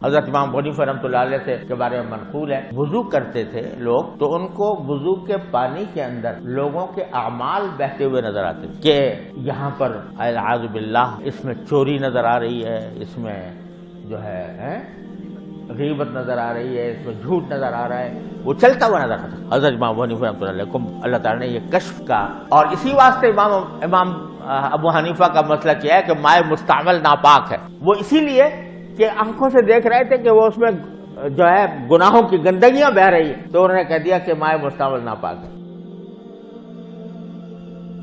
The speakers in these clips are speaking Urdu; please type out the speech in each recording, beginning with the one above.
حضرت امام ابو حنیفہ رحمۃ اللہ علیہ سے کے بارے میں منقول ہے، وضو کرتے تھے لوگ تو ان کو وضو کے پانی کے اندر لوگوں کے اعمال بہتے ہوئے نظر آتے تھے کہ یہاں پر اعوذ باللہ اس میں چوری نظر آ رہی ہے، اس میں جو ہے غیبت نظر آ رہی ہے، اس میں جھوٹ نظر آ رہا ہے، وہ چلتا ہوا نظر آتا تھا۔ حضرت امام ابو حنیفہ رحمۃ اللہ علیہ کو اللہ تعالیٰ نے یہ کشف کا، اور اسی واسطے امام ابو حنیفہ کا مسئلہ کیا ہے کہ مائع مستعمل ناپاک ہے، وہ اسی لیے کہ آنکھوں سے دیکھ رہے تھے کہ وہ اس میں جو ہے گناہوں کی گندگیاں بہ رہی ہیں، تو انہوں نے کہہ دیا کہ مائع مستعمل ناپاک ہے۔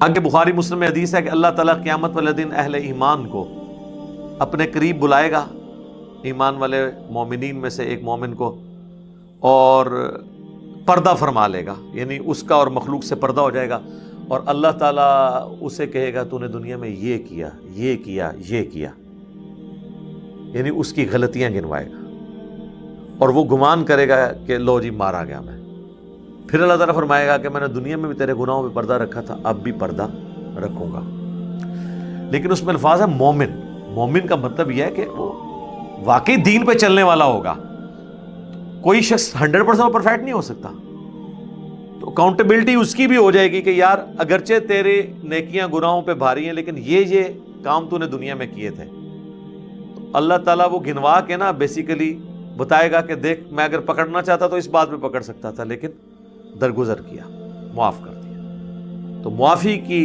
آگے بخاری مسلم میں حدیث ہے کہ اللہ تعالیٰ قیامت والے دن اہل ایمان کو اپنے قریب بلائے گا، ایمان والے مومنین میں سے ایک مومن کو، اور پردہ فرما لے گا، یعنی اس کا اور مخلوق سے پردہ ہو جائے گا، اور اللہ تعالیٰ اسے کہے گا تو نے دنیا میں یہ کیا یہ کیا یہ کیا، یعنی اس کی غلطیاں گنوائے گا، اور وہ گمان کرے گا کہ لو جی مارا گیا میں۔ پھر اللہ تعالیٰ فرمائے گا کہ میں نے دنیا میں بھی تیرے گناہوں پہ پردہ رکھا تھا، اب بھی پردہ رکھوں گا۔ لیکن اس میں الفاظ ہے مومن۔ مومن کا مطلب یہ ہے کہ وہ واقعی دین پہ چلنے والا ہوگا۔ کوئی شخص 100% پرفیکٹ نہیں ہو سکتا، تو اکاؤنٹیبلٹی اس کی بھی ہو جائے گی کہ یار اگرچہ تیرے نیکیاں گناہوں پہ بھاری ہیں لیکن یہ کام تو نے دنیا میں کیے تھے، تو اللہ تعالیٰ وہ گنوا کے نا بیسیکلی بتائے گا کہ دیکھ میں اگر پکڑنا چاہتا تو اس بات پہ پکڑ سکتا تھا، لیکن درگزر کیا، معاف کر دیا۔ تو معافی کی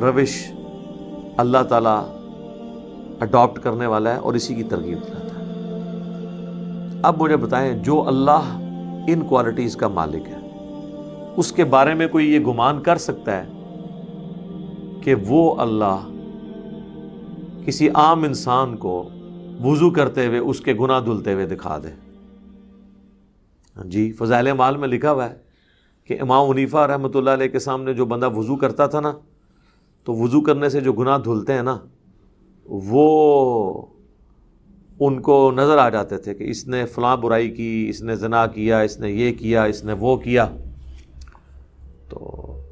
روش اللہ تعالیٰ اڈاپٹ کرنے والا ہے اور اسی کی ترغیب دیتا ہے۔ اب مجھے بتائیں، جو اللہ ان کوالٹیز کا مالک ہے اس کے بارے میں کوئی یہ گمان کر سکتا ہے کہ وہ اللہ کسی عام انسان کو وضو کرتے ہوئے اس کے گناہ دھلتے ہوئے دکھا دے؟ جی، فضائل اعمال میں لکھا ہوا ہے کہ امام حنیفہ رحمۃ اللہ علیہ کے سامنے جو بندہ وضو کرتا تھا نا، تو وضو کرنے سے جو گناہ دھلتے ہیں نا، وہ ان کو نظر آ جاتے تھے کہ اس نے فلاں برائی کی، اس نے زنا کیا، اس نے یہ کیا، اس نے وہ کیا، تو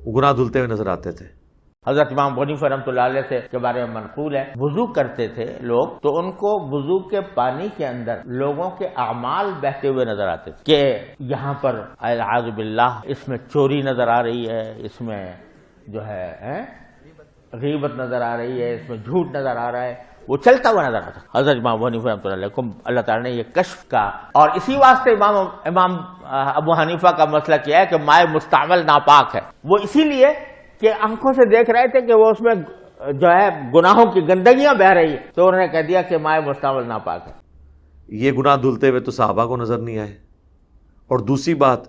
گناہ دھلتے ہوئے نظر آتے تھے۔ حضرت امام ابو حنیفہ رحمۃ اللہ علیہ سے کے بارے میں منقول ہے، وضو کرتے تھے لوگ تو ان کو وضو کے پانی کے اندر لوگوں کے اعمال بہتے ہوئے نظر آتے تھے کہ یہاں پر اعوذ باللہ اس میں چوری نظر آ رہی ہے، اس میں جو ہے غیبت نظر آ رہی ہے، اس میں جھوٹ نظر آ رہا ہے، وہ چلتا ہوا نظر آتا۔ حضرت امام ابو حنیفہ رحمۃ اللہ علیہ کو اللہ تعالیٰ نے یہ کشف کا، اور اسی واسطے امام ابو حنیفہ کا مسئلہ کیا ہے کہ مائع مستعمل ناپاک ہے، وہ اسی لیے کہ آنکھوں سے دیکھ رہے تھے کہ وہ اس میں جو ہے گناہوں کی گندگیاں بہ رہی ہیں، تو انہوں نے کہہ دیا کہ مائع مستعمل ناپاک ہے۔ یہ گناہ دھلتے ہوئے تو صحابہ کو نظر نہیں آئے۔ اور دوسری بات،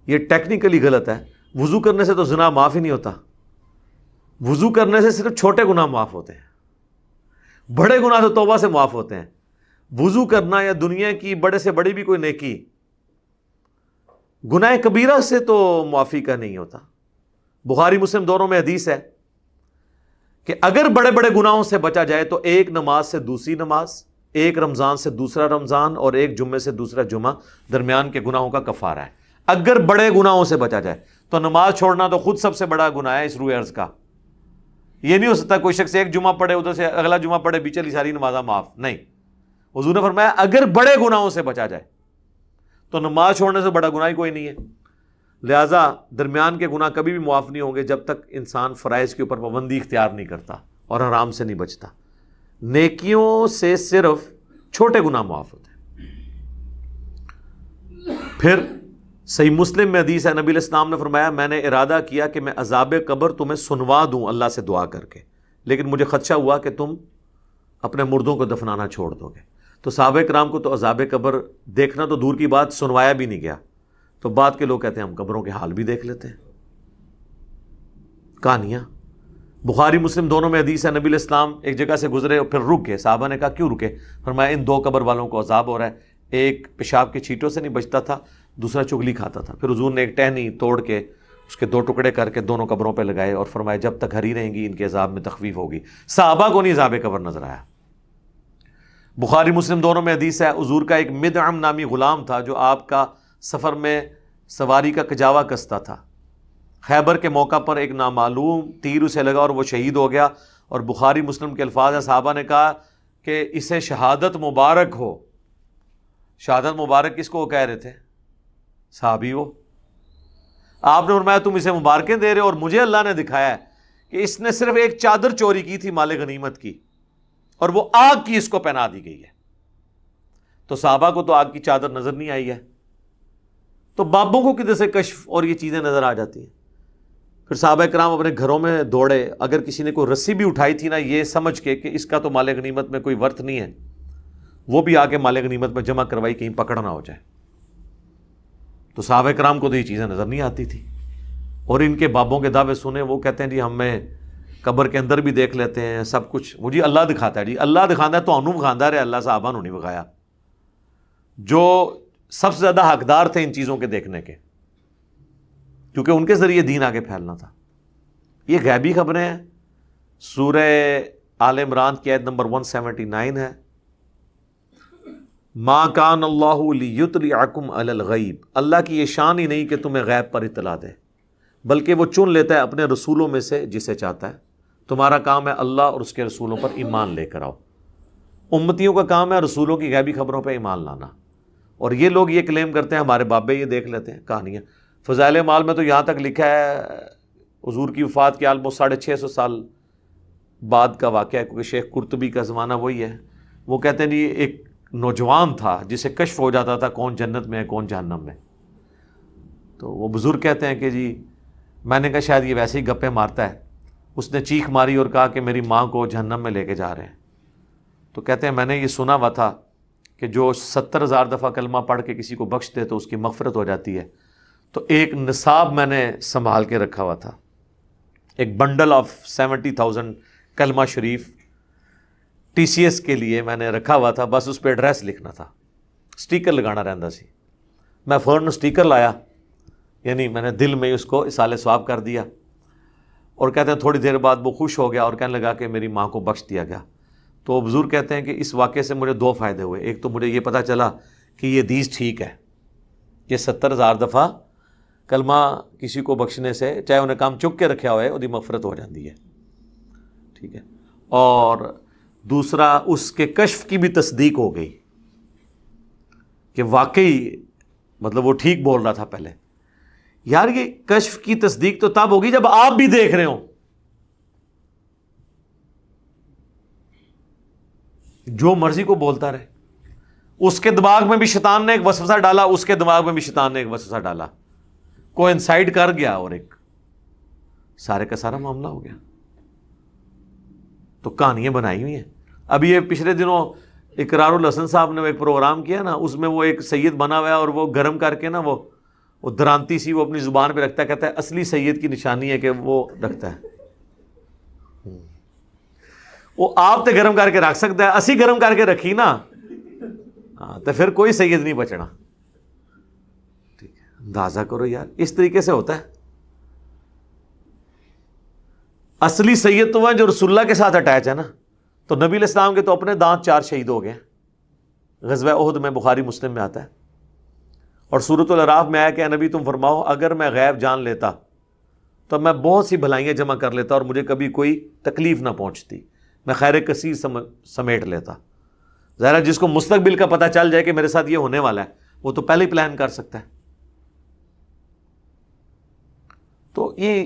یہ ٹیکنیکلی غلط ہے، وضو کرنے سے تو زنا معاف ہی نہیں ہوتا، وضو کرنے سے صرف چھوٹے گناہ معاف ہوتے ہیں، بڑے گناہ تو توبہ سے معاف ہوتے ہیں۔ وضو کرنا یا دنیا کی بڑے سے بڑی بھی کوئی نیکی گناہ کبیرہ سے تو معافی کا نہیں ہوتا۔ بخاری مسلم دونوں میں حدیث ہے کہ اگر بڑے بڑے گناہوں سے بچا جائے تو ایک نماز سے دوسری نماز، ایک رمضان سے دوسرا رمضان، اور ایک جمعے سے دوسرا جمعہ درمیان کے گناہوں کا کفارہ ہے۔ اگر بڑے گناہوں سے بچا جائے تو نماز چھوڑنا تو خود سب سے بڑا گناہ ہے اس روئے ارض کا۔ یہ نہیں ہو سکتا کوئی شخص ایک جمعہ پڑھے ادھر سے اگلا جمعہ پڑھے بیچ والی ساری نمازاں معاف، نہیں۔ حضور نے فرمایا اگر بڑے گناہوں سے بچا جائے تو نماز چھوڑنے سے بڑا گناہ ہی کوئی نہیں ہے۔ لہٰذا درمیان کے گناہ کبھی بھی معاف نہیں ہوں گے جب تک انسان فرائض کے اوپر پابندی اختیار نہیں کرتا اور حرام سے نہیں بچتا۔ نیکیوں سے صرف چھوٹے گناہ معاف ہوتے ہیں۔ پھر صحیح مسلم میں حدیث ہے، نبی علیہ السلام نے فرمایا میں نے ارادہ کیا کہ میں عذاب قبر تمہیں سنوا دوں اللہ سے دعا کر کے، لیکن مجھے خدشہ ہوا کہ تم اپنے مردوں کو دفنانا چھوڑ دو گے۔ تو صحابہ کرام کو تو عذاب قبر دیکھنا تو دور کی بات، سنوایا بھی نہیں گیا۔ تو بعد کے لوگ کہتے ہیں ہم قبروں کے حال بھی دیکھ لیتے ہیں، کہانیاں۔ بخاری مسلم دونوں میں حدیث ہے، نبی علیہ السلام ایک جگہ سے گزرے اور پھر رک گئے۔ صحابہ نے کہا کیوں رکے؟ فرمایا ان دو قبر والوں کو عذاب ہو رہا ہے، ایک پیشاب کے چھینٹوں سے نہیں بچتا تھا، دوسرا چگلی کھاتا تھا۔ پھر حضور نے ایک ٹہنی توڑ کے اس کے 2 ٹکڑے کر کے دونوں قبروں پہ لگائے اور فرمایا جب تک ہری رہیں گی ان کے عذاب میں تخفیف ہوگی۔ صحابہ کو نہیں عذاب قبر نظر آیا۔ بخاری مسلم دونوں میں حدیث ہے، حضور کا ایک مدعم نامی غلام تھا جو آپ کا سفر میں سواری کا کجاوا کستا تھا۔ خیبر کے موقع پر ایک نامعلوم تیر اسے لگا اور وہ شہید ہو گیا، اور بخاری مسلم کے الفاظ ہیں، صحابہ نے کہا کہ اسے شہادت مبارک ہو، شہادت مبارک کس کو کہہ رہے تھے؟ صحابی وہ. آپ نے فرمایا تم اسے مبارکیں دے رہے ہو اور مجھے اللہ نے دکھایا ہے کہ اس نے صرف ایک چادر چوری کی تھی مال غنیمت کی اور وہ آگ کی اس کو پہنا دی گئی ہے. تو صحابہ کو تو آگ کی چادر نظر نہیں آئی ہے, تو بابوں کو کدھر سے کشف اور یہ چیزیں نظر آ جاتی ہیں؟ پھر صحابہ کرام اپنے گھروں میں دوڑے, اگر کسی نے کوئی رسی بھی اٹھائی تھی نا یہ سمجھ کے کہ اس کا تو مال غنیمت میں کوئی ورث نہیں ہے, وہ بھی آ کے مال غنیمت میں جمع کروائی کہیں پکڑ نہ ہو جائے. تو صحابہ کرام کو تو یہ چیزیں نظر نہیں آتی تھی, اور ان کے بابوں کے دعوے سنے, وہ کہتے ہیں جی ہمیں قبر کے اندر بھی دیکھ لیتے ہیں سب کچھ, وہ جی اللہ دکھاتا ہے, جی اللہ دکھاتا ہے تو انو بخاندہ رہے, اللہ صحابہ نے نہیں بخایا, جو سب سے زیادہ حقدار تھے ان چیزوں کے دیکھنے کے, کیونکہ ان کے ذریعے دین آگے پھیلنا تھا. یہ غیبی خبریں ہیں. سورہ آل عمران کی آیت نمبر 179 ہے, ما کان اللہ لیطلعکم علی الغیب, اللہ کی یہ شان ہی نہیں کہ تمہیں غیب پر اطلاع دے, بلکہ وہ چن لیتا ہے اپنے رسولوں میں سے جسے چاہتا ہے. تمہارا کام ہے اللہ اور اس کے رسولوں پر ایمان لے کر آؤ. امتیوں کا کام ہے رسولوں کی غیبی خبروں پہ ایمان لانا, اور یہ لوگ یہ کلیم کرتے ہیں ہمارے بابے یہ دیکھ لیتے ہیں کہانیاں. فضائل مال میں تو یہاں تک لکھا ہے, حضور کی وفات کے آلموسٹ 650 سال بعد کا واقعہ ہے, کیونکہ شیخ قرطبی کا زمانہ وہی ہے. وہ کہتے ہیں جی ایک نوجوان تھا جسے کشف ہو جاتا تھا کون جنت میں ہے کون جہنم میں. تو وہ بزرگ کہتے ہیں کہ جی میں نے کہا شاید یہ ویسے ہی گپے مارتا ہے. اس نے چیخ ماری اور کہا کہ میری ماں کو جہنم میں لے کے جا رہے ہیں. تو کہتے ہیں میں نے یہ سنا ہوا تھا کہ جو 70,000 دفعہ کلمہ پڑھ کے کسی کو بخش دے تو اس کی مغفرت ہو جاتی ہے. تو ایک نصاب میں نے سنبھال کے رکھا ہوا تھا, ایک بنڈل آف 70,000 کلمہ شریف ٹی سی ایس کے لیے میں نے رکھا ہوا تھا. بس اس پہ ایڈریس لکھنا تھا, سٹیکر لگانا رہندا سی. میں فوراً سٹیکر لایا, یعنی میں نے دل میں اس کو اصال ثواب کر دیا, اور کہتے ہیں تھوڑی دیر بعد وہ خوش ہو گیا اور کہنے لگا کہ میری ماں کو بخش دیا گیا. تو بزرگ کہتے ہیں کہ اس واقعے سے مجھے 2 فائدے ہوئے. ایک تو مجھے یہ پتہ چلا کہ یہ حدیث ٹھیک ہے, یہ 70,000 دفعہ کلمہ کسی کو بخشنے سے چاہے انہیں کام چک کے رکھا ہوئے وہ مغفرت ہو جاتی ہے. ٹھیک ہے. اور دوسرا اس کے کشف کی بھی تصدیق ہو گئی کہ واقعی مطلب وہ ٹھیک بول رہا تھا پہلے. یار یہ کشف کی تصدیق تو تب ہوگی جب آپ بھی دیکھ رہے ہوں. جو مرضی کو بولتا رہے, اس کے دماغ میں بھی شیطان نے ایک وسوسہ ڈالا, اس کے دماغ میں بھی شیطان نے ایک وسوسہ ڈالا, کو انسائڈ کر گیا اور ایک سارے کا سارا معاملہ ہو گیا. تو کہانیاں بنائی ہوئی ہیں. ابھی یہ پچھلے دنوں اقرار الحسن صاحب نے ایک پروگرام کیا نا, اس میں وہ ایک سید بنا ہوا ہے اور وہ گرم کر کے نا وہ درانتی سی وہ اپنی زبان پہ رکھتا ہے, کہتا ہے اصلی سید کی نشانی ہے کہ وہ رکھتا ہے. وہ آپ تے گرم کر کے رکھ سکتا ہے, اسی گرم کر کے رکھی نا ہاں تو پھر کوئی سید نہیں بچنا. ٹھیک ہے, اندازہ کرو یار اس طریقے سے ہوتا ہے. اصلی سید تو وہ جو رسول اللہ کے ساتھ اٹیچ ہے نا. تو نبی علیہ السلام کے تو اپنے دانت 4 شہید ہو گئے, غزوہ احد میں, بخاری مسلم میں آتا ہے. اور سورۃ الاعراف میں آیا کہ اے نبی تم فرماؤ اگر میں غیب جان لیتا تو میں بہت سی بھلائیاں جمع کر لیتا اور مجھے کبھی کوئی تکلیف نہ پہنچتی, میں خیر کثیر سمیٹ لیتا. ظاہر جس کو مستقبل کا پتہ چل جائے کہ میرے ساتھ یہ ہونے والا ہے وہ تو پہلے ہی پلان کر سکتا ہے. تو یہ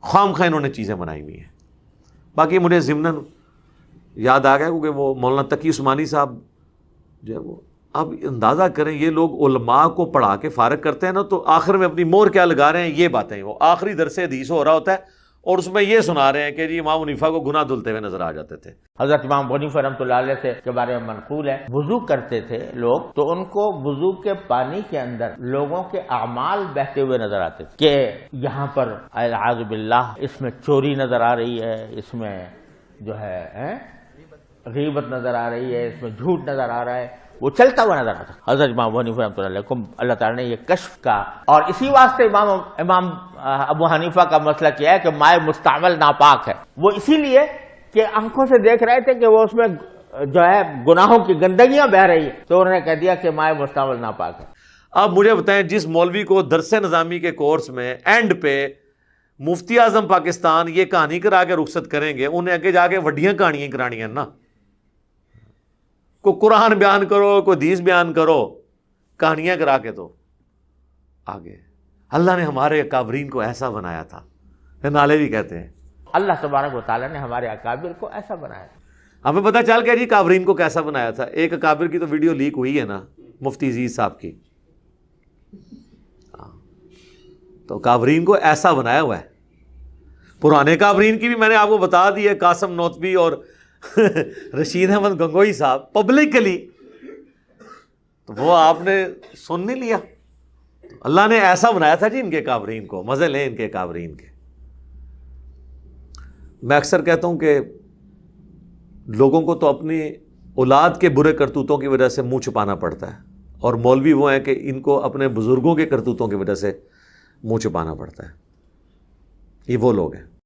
خام خواہ انہوں نے چیزیں بنائی ہوئی ہیں. باقی مجھے ضمناً یاد آ گیا کیونکہ وہ مولانا تقی عثمانی صاحب جو ہے وہ, اب اندازہ کریں یہ لوگ علماء کو پڑھا کے فارغ کرتے ہیں نا تو آخر میں اپنی مور کیا لگا رہے ہیں یہ باتیں. وہ آخری درس حدیث ہو رہا ہوتا ہے اور اس میں یہ سنا رہے ہیں کہ جی امام حنیفہ کو گناہ دھلتے ہوئے نظر آ جاتے تھے. حضرت امام حنیفہ رحمۃ اللہ علیہ سے کے بارے میں منقول ہے, وضو کرتے تھے لوگ تو ان کو وضو کے پانی کے اندر لوگوں کے اعمال بہتے ہوئے نظر آتے تھے کہ یہاں پر اعوذ باللہ اس میں چوری نظر آ رہی ہے, اس میں جو ہے غیبت نظر آ رہی ہے, اس میں جھوٹ نظر آ رہا ہے, وہ چلتا ہوا نظر آتا. حضرت امام حنیفہ رحمۃ اللہ علیہ کو اللہ تعالیٰ نے یہ کشف کا, اور اسی واسطے امام ابو حنیفہ کا مسئلہ کیا ہے کہ مائع مستعمل ناپاک ہے. وہ اسی لیے کہ آنکھوں سے دیکھ رہے تھے کہ وہ اس میں جو ہے گناہوں کی گندگیاں بہ رہی ہے, تو انہوں نے کہہ دیا کہ مائع مستعمل ناپاک ہے. اب مجھے بتائیں جس مولوی کو درس نظامی کے کورس میں اینڈ پہ مفتی اعظم پاکستان یہ کہانی کرا کے رخصت کریں گے, انہیں آگے جا کے وڈیاں کہانیاں کرانی ہیں نا. کوئی قرآن بیان کرو، کوئی حدیث بیان کرو، کہانیاں کرا کے تو آگے۔ اللہ نے ہمارے اکابرین کو ایسا بنایا تھا، نالے بھی کہتے ہیں۔ اللہ تبارک و تعالیٰ نے ہمارے اکابر کو ایسا بنایا تھا۔ ہمیں پتہ چل گیا جی اکابرین کو کیسا بنایا تھا۔ ایک اکابر کی تو ویڈیو لیک ہوئی ہے نا، مفتی عزیز صاحب کی، تو اکابرین کو ایسا بنایا ہوا ہے۔ پرانے اکابرین کی بھی میں نے آپ کو بتا دی ہے، قاسم نوتوی اور رشید احمد گنگوئی صاحب پبلکلی، تو وہ آپ نے سن نہیں لیا۔ اللہ نے ایسا بنایا تھا جی ان کے اکابرین کو، مزے لیں ان کے اکابرین کے۔ میں اکثر کہتا ہوں کہ لوگوں کو تو اپنی اولاد کے برے کرتوتوں کی وجہ سے منہ چھپانا پڑتا ہے، اور مولوی وہ ہیں کہ ان کو اپنے بزرگوں کے کرتوتوں کی وجہ سے منہ چھپانا پڑتا ہے۔ یہ وہ لوگ ہیں۔